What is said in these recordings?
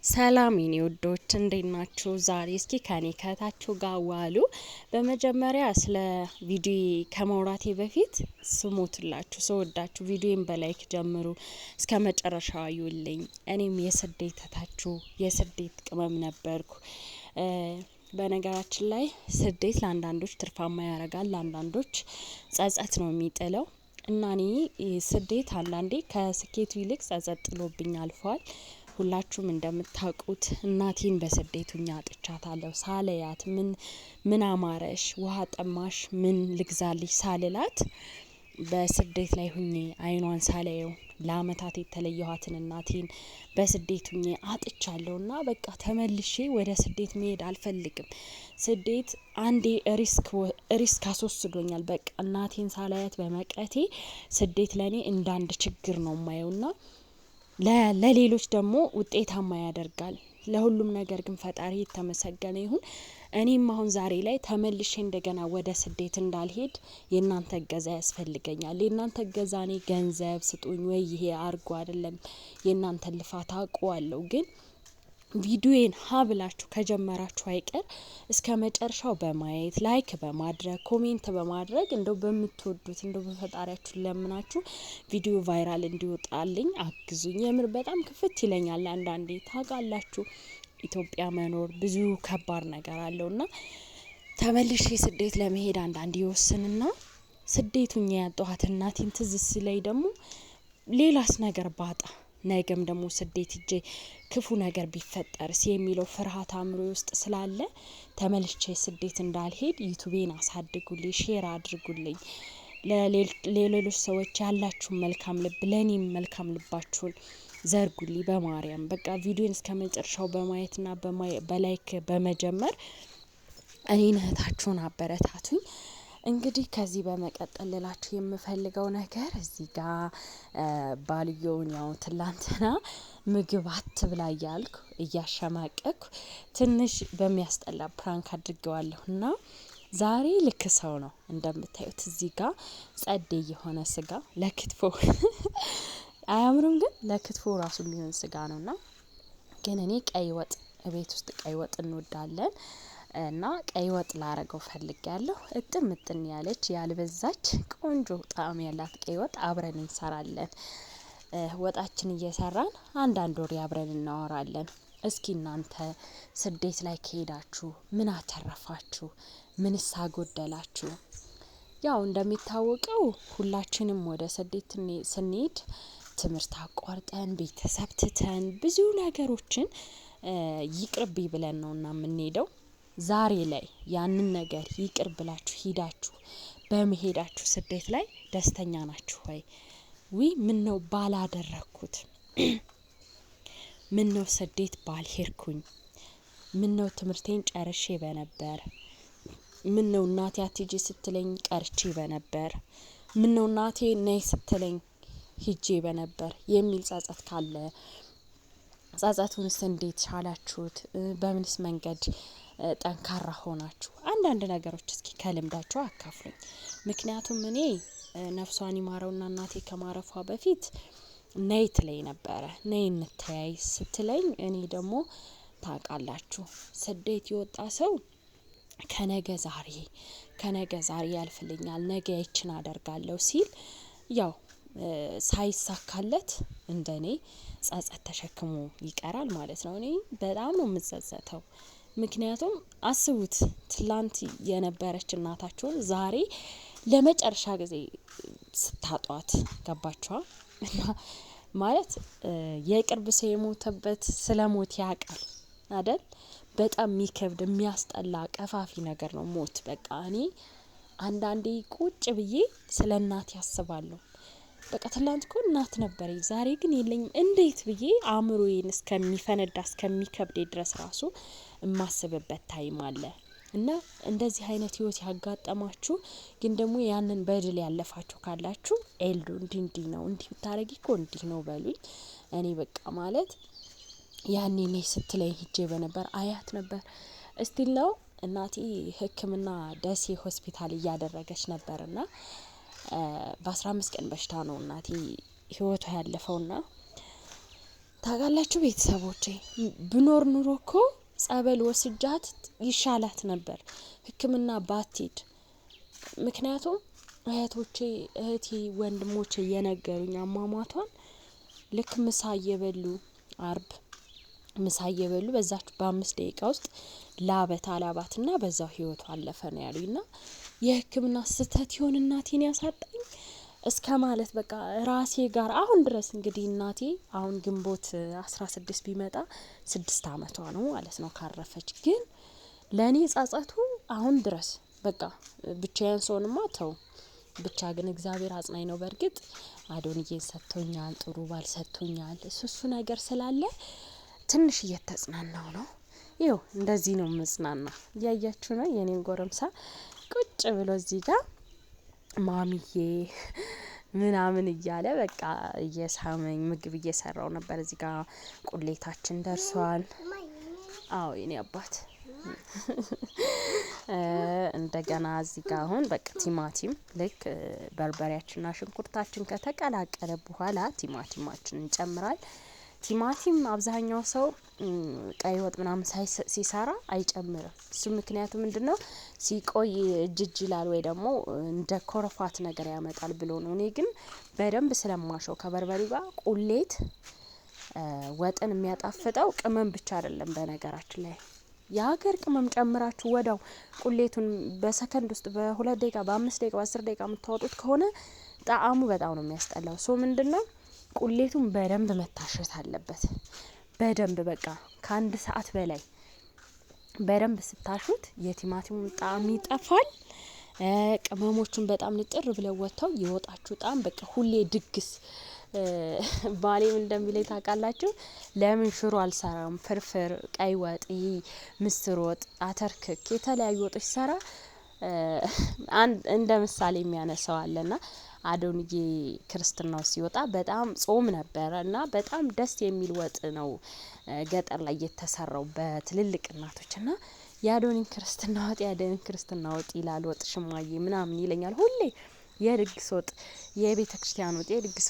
ሰላም የኔ ውዶች እንዴት ናችሁ? ዛሬ እስኪ ከኔ ከታችሁ ጋር ዋሉ። በመጀመሪያ ስለ ቪዲዮ ከመውራቴ በፊት ስሞትላችሁ ስወዳችሁ ቪዲዮን በላይክ ጀምሩ፣ እስከ መጨረሻው አዩልኝ። እኔም የስደት እህታችሁ የስደት ቅመም ነበርኩ። በነገራችን ላይ ስደት ለአንዳንዶች ትርፋማ ያደርጋል፣ ለአንዳንዶች ጸጸት ነው የሚጥለው። እና እኔ ስደት አንዳንዴ ከስኬቱ ይልቅ ጸጸት ጥሎብኝ አልፏል። ሁላችሁም እንደምታውቁት እናቴን በስደቱኛ አጥቻታለሁ። ሳለያት ምን አማረሽ፣ ውሃ ጠማሽ፣ ምን ልግዛልሽ ሳልላት በስደት ላይ ሁኜ አይኗን ሳላየው ለአመታት የተለየኋትን እናቴን በስደት ሁኜ አጥቻለሁና በቃ ተመልሼ ወደ ስደት መሄድ አልፈልግም። ስደት አንዴ ሪስክ አስወስዶኛል። በቃ እናቴን ሳላያት በመቅረቴ ስደት ለኔ እንዳንድ ችግር ነው ማየውና ለሌሎች ደግሞ ውጤታማ ያደርጋል። ለሁሉም ነገር ግን ፈጣሪ የተመሰገነ ይሁን። እኔም አሁን ዛሬ ላይ ተመልሼ እንደገና ወደ ስደት እንዳልሄድ የእናንተ እገዛ ያስፈልገኛል። የእናንተ እገዛ እኔ ገንዘብ ስጡኝ ወይ ይሄ አርጉ አይደለም፣ የእናንተ ልፋት አውቀዋለሁ። ግን ቪዲዮን ሀብላችሁ ከጀመራችሁ አይቀር እስከ መጨረሻው በማየት ላይክ በማድረግ ኮሜንት በማድረግ እንደው በምትወዱት እንደው በፈጣሪያችሁ ለምናችሁ ቪዲዮ ቫይራል እንዲወጣልኝ አግዙኝ። የምር በጣም ክፍት ይለኛል አንዳንዴ። ታውቃላችሁ ኢትዮጵያ መኖር ብዙ ከባድ ነገር አለውና ተመልሼ ስደት ለመሄድ አንዳንዴ ይወስንና ስደቱኛ ያጣኋት እናቴን ትዝ ሲለኝ ደግሞ ሌላስ ነገር ባጣ ነገም ደግሞ ስደት ሂጄ ክፉ ነገር ቢፈጠርስ የሚለው ፍርሃት አእምሮ ውስጥ ስላለ ተመልሼ ስደት እንዳልሄድ ዩቲዩቤን አሳድጉልኝ፣ ሼር አድርጉልኝ። ለሌሎች ሰዎች ያላችሁን መልካም ልብ ለኔም መልካም ልባችሁን ዘርጉልኝ በማርያም። በቃ ቪዲዮን እስከ መጨረሻው በማየትና በላይክ በመጀመር እኔን እህታችሁን አበረታቱኝ። እንግዲህ ከዚህ በመቀጠል ልላችሁ የምፈልገው ነገር እዚህ ጋር ባልየውን ያው ትላንትና ምግብ አትብላ እያልኩ እያሸማቀኩ ትንሽ በሚያስጠላ ፕራንክ አድርገዋለሁና ዛሬ ልክ ሰው ነው እንደምታዩት። እዚህ ጋር ጸዴ የሆነ ስጋ ለክትፎ አያምርም? ግን ለክትፎ ራሱ ሊሆን ስጋ ነውና ግን እኔ ቀይ ወጥ ቤት ውስጥ ቀይ ወጥ እንወዳለን እና ቀይ ወጥ ላረገው ፈልጊያለሁ። እጥም ያለች ያልበዛች ቆንጆ ጣዕም ያላት ቀይ ወጥ አብረን እንሰራለን። ወጣችን እየሰራን አንዳንድ ወሬ አብረን እናወራለን። እስኪ እናንተ ስደት ላይ ከሄዳችሁ ምን አተረፋችሁ? ምንስ አጎደላችሁ? ያው እንደሚታወቀው ሁላችንም ወደ ስደት ስንሄድ ትምህርት አቋርጠን ቤተሰብ ትተን ብዙ ነገሮችን ይቅርብኝ ብለን ነውና የምንሄደው። ዛሬ ላይ ያንን ነገር ይቅር ብላችሁ ሂዳችሁ በመሄዳችሁ ስደት ላይ ደስተኛ ናችሁ ወይ? ምን ነው ባላደረኩት፣ ምን ነው ስደት ባልሄድኩኝ፣ ምን ነው ትምህርቴን ጨርሼ በነበር፣ ምን ነው እናቴ አትሂጂ ስትለኝ ቀርቼ በነበር፣ ምን ነው እናቴ ነይ ስትለኝ ሂጄ በነበር የሚል ጸጸት ካለ ጸጸቱንስ እንዴት ቻላችሁት? በምንስ መንገድ ጠንካራ ሆናችሁ? አንዳንድ ነገሮች እስኪ ከልምዳችሁ አካፍሉኝ። ምክንያቱም እኔ ነፍሷን ይማረውና እናቴ ከማረፏ በፊት ነይ ትለኝ ነበረ። ነይ እንተያይ ስትለኝ እኔ ደግሞ ታውቃላችሁ ስደት የወጣ ሰው ከነገ ዛሬ ያልፍልኛል፣ ነገ ይችን አደርጋለሁ ሲል ያው ሳይሳካለት እንደኔ ጸጸት ተሸክሞ ይቀራል ማለት ነው። እኔ በጣም ነው የምጸጸተው። ምክንያቱም አስቡት ትላንት የነበረች እናታችሁን ዛሬ ለመጨረሻ ጊዜ ስታጧት፣ ገባችኋ? እና ማለት የቅርብ ሰው የሞተበት ስለሞት ያውቃል አይደል? በጣም የሚከብድ የሚያስጠላ ቀፋፊ ነገር ነው ሞት። በቃ እኔ አንዳንዴ ቁጭ ብዬ ስለ እናቴ ያስባለሁ። በቃ ትላንት እኮ እናት ነበረኝ ዛሬ ግን የለኝም እንዴት ብዬ አእምሮዬን እስከሚፈነዳ እስከሚከብደኝ ድረስ ራሱ እማስብበት ታይም አለ። እና እንደዚህ አይነት ህይወት ያጋጠማችሁ ግን ደግሞ ያንን በድል ያለፋችሁ ካላችሁ ኤልዱ እንዲህ ነው እንዲህ ብታረጊ እኮ እንዲህ ነው በሉኝ። እኔ በቃ ማለት ያኔ ነይ ስትለኝ ሂጄ በነበር አያት ነበር። እስቲል ነው እናቴ ሕክምና ደሴ ሆስፒታል እያደረገች ነበርና በ15 ቀን በሽታ ነው እናቴ ህይወቷ ያለፈውና ታውቃላችሁ ቤተሰቦቼ ብኖር ኑሮ እኮ ጸበል ወስጃት ይሻላት ነበር ሕክምና ባትሄድ። ምክንያቱም እህቴ ወንድሞቼ የነገሩኝ አሟሟቷን ልክ ምሳ እየበሉ አርብ ምሳ እየበሉ በዛች በ5 ደቂቃ ውስጥ ላበት አላባትና በዛው ህይወቷ አለፈ ነው ያሉኝና የሕክምና ስህተት ይሆን እናቴን ያሳጣኝ እስከ ማለት በቃ ራሴ ጋር አሁን ድረስ እንግዲህ እናቴ አሁን ግንቦት 16 ቢመጣ 6 አመቷ ነው ማለት ነው ካረፈች። ግን ለኔ ጸጸቱ አሁን ድረስ በቃ ብቻዬን ሰውንማ ተው ብቻ ግን እግዚአብሔር አጽናኝ ነው። በርግጥ አዶንዬን ሰጥቶኛል፣ ጥሩ ባል ሰጥቶኛል። እሱ ነገር ስላለ ትንሽ እየተጽናናው ነው። ይው እንደዚህ ነው መጽናና። ያያችሁ ነው የኔን ጎረምሳ ቁጭ ብሎ እዚህ ጋር ማሚዬ ምናምን እያለ በቃ እየሳመኝ ምግብ እየሰራው ነበር። እዚህ ጋር ቁሌታችን ደርሷል። አዎ የኔ አባት እንደገና እዚህ ጋር አሁን በቃ ቲማቲም ልክ በርበሬያችንና ሽንኩርታችን ከተቀላቀለ በኋላ ቲማቲማችንን እንጨምራል። ቲማቲም አብዛኛው ሰው ቀይ ወጥ ምናምን ሲሰራ አይጨምርም። እሱ ምክንያቱ ምንድነው? ሲቆይ እጅ ይላል ወይ ደግሞ እንደ ኮረፋት ነገር ያመጣል ብሎ ነው። እኔ ግን በደንብ ስለማሸው ከበርበሬ ጋር ቁሌት ወጥን የሚያጣፍጠው ቅመም ብቻ አይደለም። በነገራችን ላይ የሀገር ቅመም ጨምራችሁ ወዳው ቁሌቱን በሰከንድ ውስጥ በ2 ደቂቃ በ5 ደቂቃ በ10 ደቂቃ የምታወጡት ከሆነ ጣዕሙ በጣም ነው የሚያስጠላው። ሶ ምንድነው ቁሌቱን በደንብ መታሸት አለበት። በደንብ በቃ ከ1 ሰዓት በላይ በደንብ ስታሹት የቲማቲሙን ጣዕም ይጠፋል። ቅመሞቹን በጣም ንጥር ብለው ወጥተው የወጣችሁ ጣዕም በቃ ሁሌ ድግስ ባሌም እንደሚለኝ ታውቃላችሁ። ለምን ሽሮ አልሰራም? ፍርፍር፣ ቀይ ወጥ፣ ምስር ወጥ፣ አተርክክ የተለያዩ ወጦች ሰራ እንደ ምሳሌ የሚያነሳው አለና አዶንዬ ክርስትናው ሲወጣ በጣም ጾም ነበረ እና በጣም ደስ የሚል ወጥ ነው ገጠር ላይ የተሰራው በትልልቅ እናቶችና የአዶኒን ክርስትና ወጥ ይላል። ወጥ ሽማዬ ምናምን ይለኛል ሁሌ። የድግስ ወጥ የቤተ ክርስቲያን ወጥ የድግስ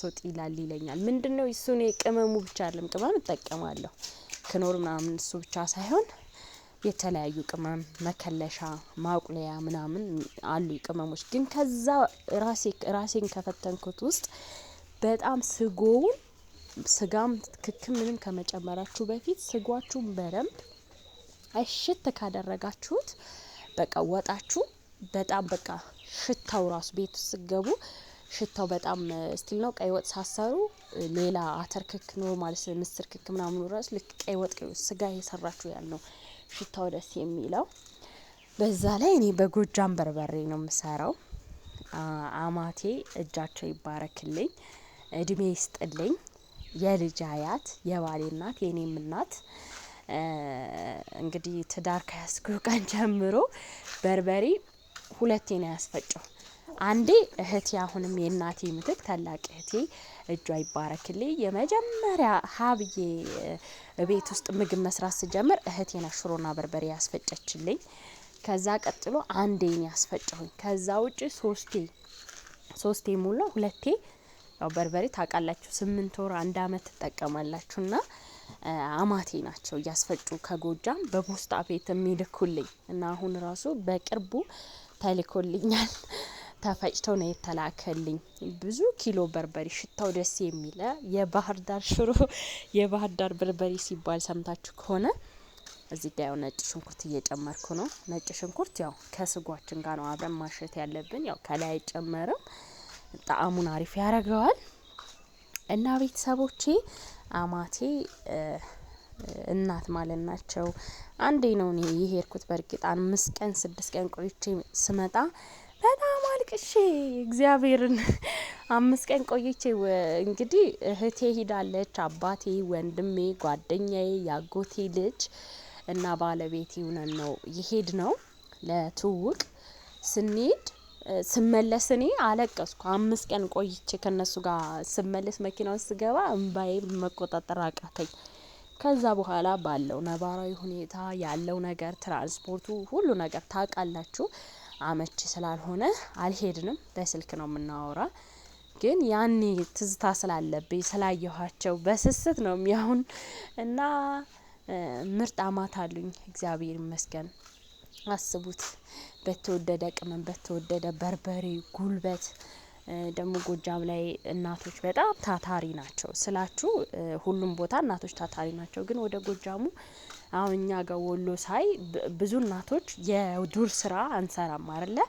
ወጥ ይለኛል። ምንድነው እሱኔ ቅመሙ ብቻ አይደለም ቅመም እጠቀማለሁ ክኖር ምናምን እሱ ብቻ ሳይሆን የተለያዩ ቅመም መከለሻ ማቁለያ ምናምን አሉ ቅመሞች። ግን ከዛ ራሴን ከፈተንኩት ውስጥ በጣም ስጋም ክክም ምንም ከመጨመራችሁ በፊት ስጓችሁን በደንብ እሽት ካደረጋችሁት በቃ ወጣችሁ በጣም በቃ ሽታው ራሱ ቤት ውስጥ ሲገቡ ሽታው በጣም ስቲል ነው። ቀይ ወጥ ሳሰሩ ሌላ አተርክክ ኖርማል ምስር ክክ ምናምን ራስ ልክ ቀይ ወጥ ስጋ የሰራችሁ ያልነው ሽታው ደስ የሚለው። በዛ ላይ እኔ በጎጃም በርበሬ ነው የምሰራው። አማቴ እጃቸው ይባረክልኝ እድሜ ይስጥልኝ። የልጅ አያት የባሌ እናት የኔም እናት እንግዲህ ትዳር ከያዝኩ ቀን ጀምሮ በርበሬ 2 ነው ያስፈጨው። አንዴ እህቴ አሁንም የእናቴ ምትክ ታላቅ እህቴ እጇ ይባረክልኝ የመጀመሪያ ሀብዬ ቤት ውስጥ ምግብ መስራት ስጀምር እህቴ ናት ሽሮና በርበሬ ያስፈጨችልኝ። ከዛ ቀጥሎ አንዴ ነው ያስፈጨሁኝ። ከዛ ውጪ 3 ሙሉ 2 ያው በርበሬ ታውቃላችሁ 8 ወር 1 አመት ተጠቀማላችሁና አማቴ ናቸው እያስፈጩ ከጎጃም በፖስታ ቤት የሚልኩልኝ እና አሁን ራሱ በቅርቡ ተልኮልኛል። ተፈጭተው ነው የተላከልኝ። ብዙ ኪሎ በርበሬ ሽታው ደስ የሚለ የባህር ዳር ሽሮ የባህር ዳር በርበሬ ሲባል ሰምታችሁ ከሆነ እዚህ ጋር ያው ነጭ ሽንኩርት እየጨመርኩ ነው። ነጭ ሽንኩርት ያው ከስጓችን ጋር ነው አብረን ማሸት ያለብን። ያው ከላይ አይጨመርም ጣዕሙን አሪፍ ያደርገዋል። እና ቤተሰቦቼ አማቴ እናት ማለት ናቸው። አንዴ ነው እኔ የሄድኩት በርግጥ 5 ቀን 6 ቀን ቆይቼ ስመጣ በጣም አልቅሼ እግዚአብሔርን 5 ቀን ቆይቼ እንግዲህ እህቴ ሄዳለች፣ አባቴ፣ ወንድሜ፣ ጓደኛዬ፣ ያጎቴ ልጅ እና ባለቤቴ ሆነን ነው ይሄድ ነው ለትውውቅ። ስንሄድ ስመለስ እኔ አለቀስኩ። 5 ቀን ቆይቼ ከነሱ ጋር ስመለስ መኪናው ስገባ እንባዬ መቆጣጠር አቃተኝ። ከዛ በኋላ ባለው ነባራዊ ሁኔታ ያለው ነገር ትራንስፖርቱ ሁሉ ነገር ታውቃላችሁ አመቺ ስላልሆነ አልሄድንም። በስልክ ነው የምናወራ። ግን ያኔ ትዝታ ስላለብኝ ስላየኋቸው በስስት ነው የሚያሁን እና ምርጥ አማት አሉኝ እግዚአብሔር ይመስገን። አስቡት በተወደደ ቅመም በተወደደ በርበሬ ጉልበት ደግሞ ጎጃም ላይ እናቶች በጣም ታታሪ ናቸው ስላችሁ ሁሉም ቦታ እናቶች ታታሪ ናቸው። ግን ወደ ጎጃሙ አሁን እኛ ጋር ወሎ ሳይ ብዙ እናቶች የዱር ስራ አንሰራም አይደለ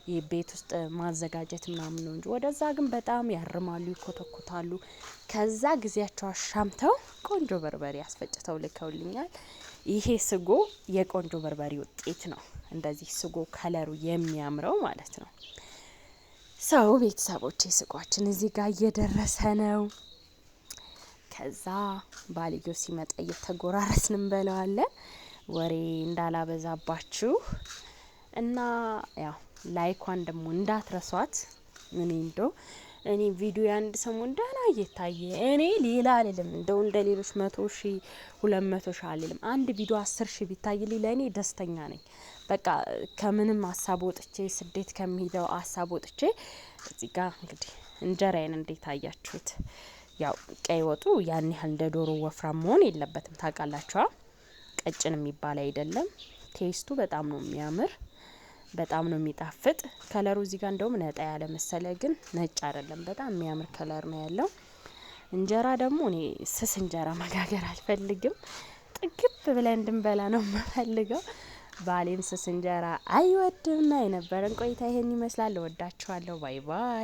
የቤት ውስጥ ማዘጋጀት ምናምን ነው እንጂ ወደዛ ግን በጣም ያርማሉ ይኮተኩታሉ። ከዛ ጊዜያቸው አሻምተው ቆንጆ በርበሬ አስፈጭተው ልከውልኛል። ይሄ ስጎ የቆንጆ በርበሬ ውጤት ነው እንደዚህ ስጎ ከለሩ የሚያምረው ማለት ነው። ሰው ቤተሰቦቼ ስጓችን እዚህ ጋር እየደረሰ ነው። ከዛ ባልዮ ሲመጣ እየተጎራረስን እንበለዋለን። ወሬ እንዳላበዛባችሁ እና ያው ላይኳን ደግሞ እንዳትረሷት። እኔ ቪዲዮ አንድ ሰሞን ደህና እየታየ እኔ ሌላ አልልም እንደው እንደ ሌሎች 100,000 200,000 አልልም። አንድ ቪዲዮ 10,000 ቢታይልኝ ለእኔ ደስተኛ ነኝ። በቃ ከምንም ሀሳብ ወጥቼ ስደት ከሚሄደው ሀሳብ ወጥቼ እዚህ ጋር እንግዲህ እንጀራዬን እንዴት አያችሁት? ያው ቀይ ወጡ ያን ያህል እንደ ዶሮ ወፍራም መሆን የለበትም ታውቃላችሁ። ቀጭን የሚባል አይደለም። ቴስቱ በጣም ነው የሚያምር በጣም ነው የሚጣፍጥ። ከለሩ እዚህ ጋር እንደውም ነጣ ያለ መሰለ ግን ነጭ አይደለም በጣም የሚያምር ከለር ነው ያለው። እንጀራ ደግሞ እኔ ስስ እንጀራ መጋገር አልፈልግም። ጥግብ ብለን እንድንበላ ነው የምፈልገው። ባሌም ስስ እንጀራ አይወድምና የነበረን ቆይታ ይሄን ይመስላል። እወዳችኋለሁ። ባይ ባይ።